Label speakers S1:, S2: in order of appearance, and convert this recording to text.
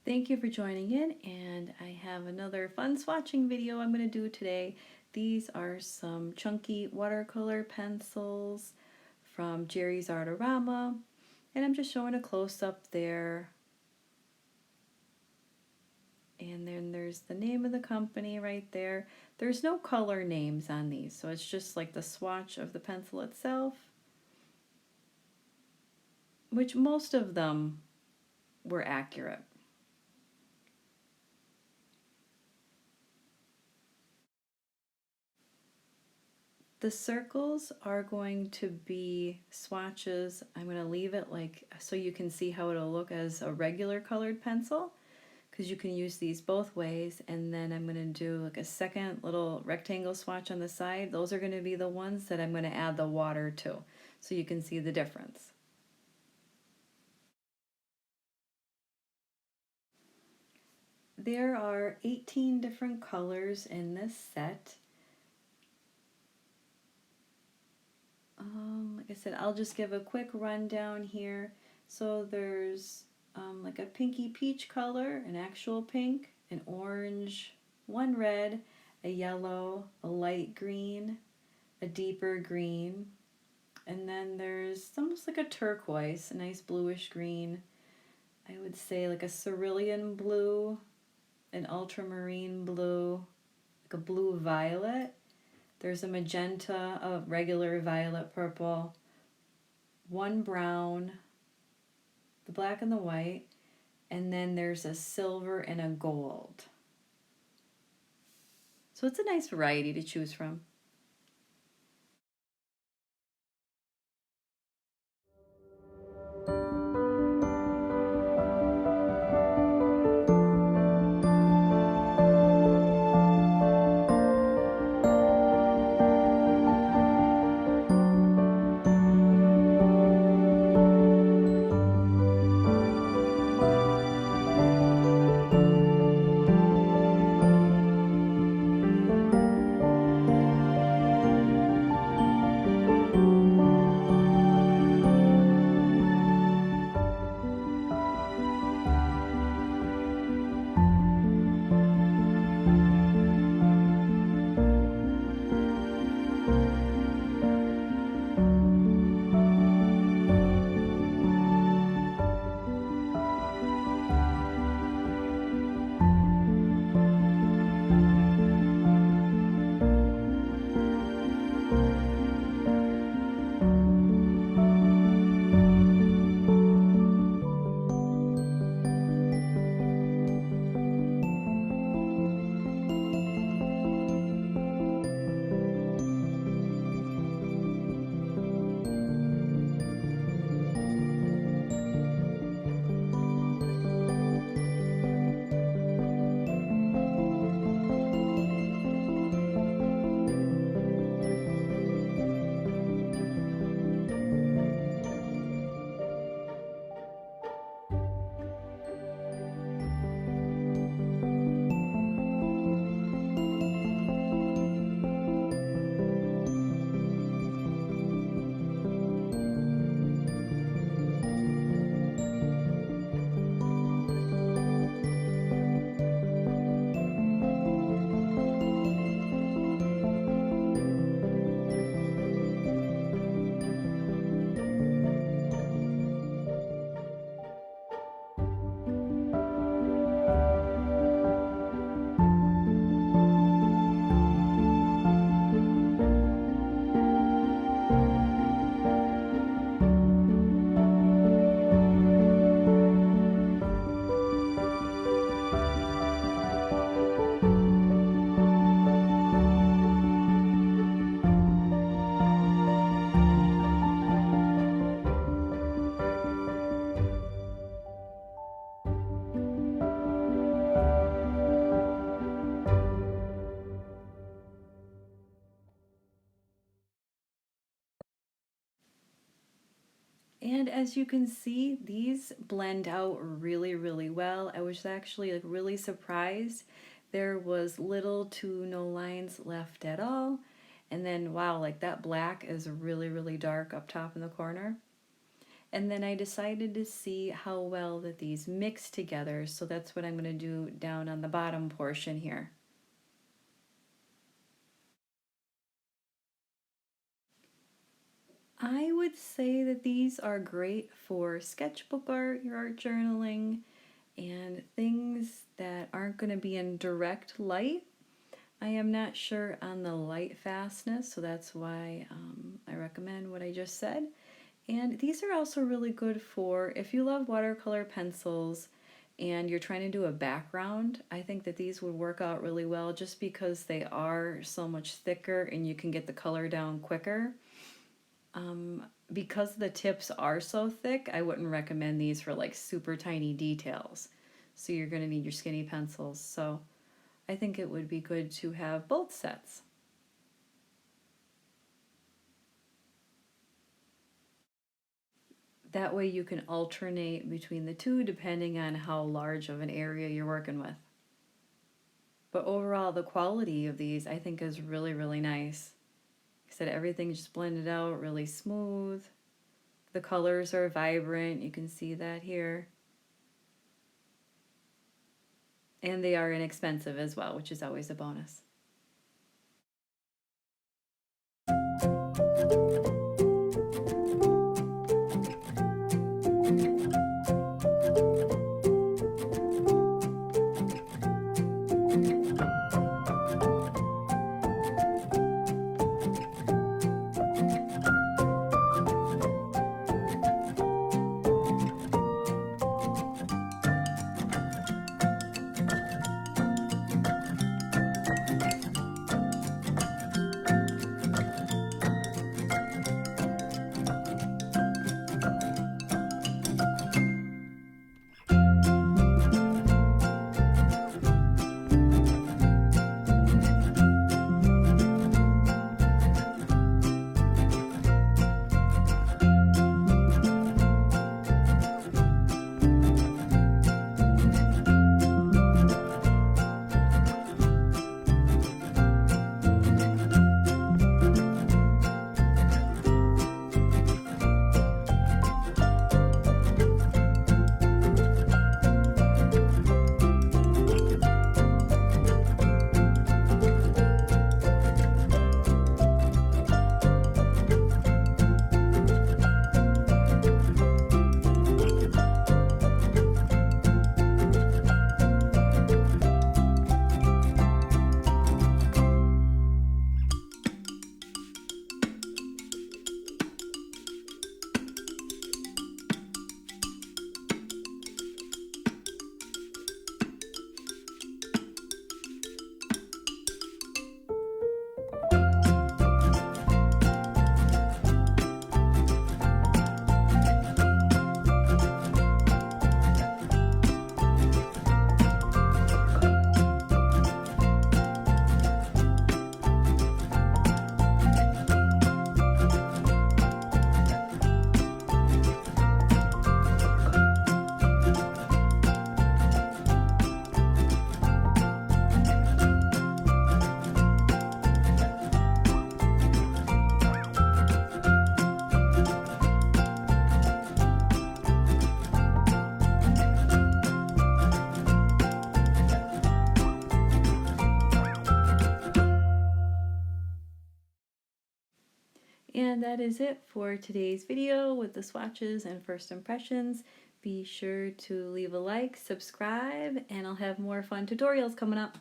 S1: Thank you for joining in, and I have another fun swatching video I'm going to do today. These are some chunky watercolor pencils from Jerry's Artorama, and I'm just showing a close-up there. And then there's the name of the company right there. There's no color names on these, so it's just like the swatch of the pencil itself, which most of them were accurate. The circles are going to be swatches. I'm going to leave it like so you can see how it'll look as a regular colored pencil, because you can use these both ways. And then I'm going to do like a second little rectangle swatch on the side. Those are going to be the ones that I'm going to add the water to, so you can see the difference. There are 18 different colors in this set. Like I said, I'll just give a quick rundown here. So there's like a pinky peach color, an actual pink, an orange, one red, a yellow, a light green, a deeper green, and then there's almost like a turquoise, a nice bluish green. I would say like a cerulean blue, an ultramarine blue, like a blue violet. There's a magenta, a regular violet purple, one brown, the black and the white, and then there's a silver and a gold. So it's a nice variety to choose from. And as you can see, these blend out really, really well. I was actually like really surprised. There was little to no lines left at all. And then wow, like that black is really, really dark up top in the corner. And then I decided to see how well that these mix together, so that's what I'm going to do down on the bottom portion here. I would say that these are great for sketchbook art, your art journaling, and things that aren't going to be in direct light. I am not sure on the light fastness, so that's why I recommend what I just said. And these are also really good for if you love watercolor pencils and you're trying to do a background. I think that these would work out really well just because they are so much thicker and you can get the color down quicker. Because the tips are so thick, I wouldn't recommend these for like super tiny details. So you're going to need your skinny pencils. So I think it would be good to have both sets. That way you can alternate between the two depending on how large of an area you're working with. But overall, the quality of these I think is really, really nice. Like I said, everything's just blended out really smooth. The colors are vibrant, you can see that here. And they are inexpensive as well, which is always a bonus. And that is it for today's video with the swatches and first impressions. Be sure to leave a like, subscribe, and I'll have more fun tutorials coming up.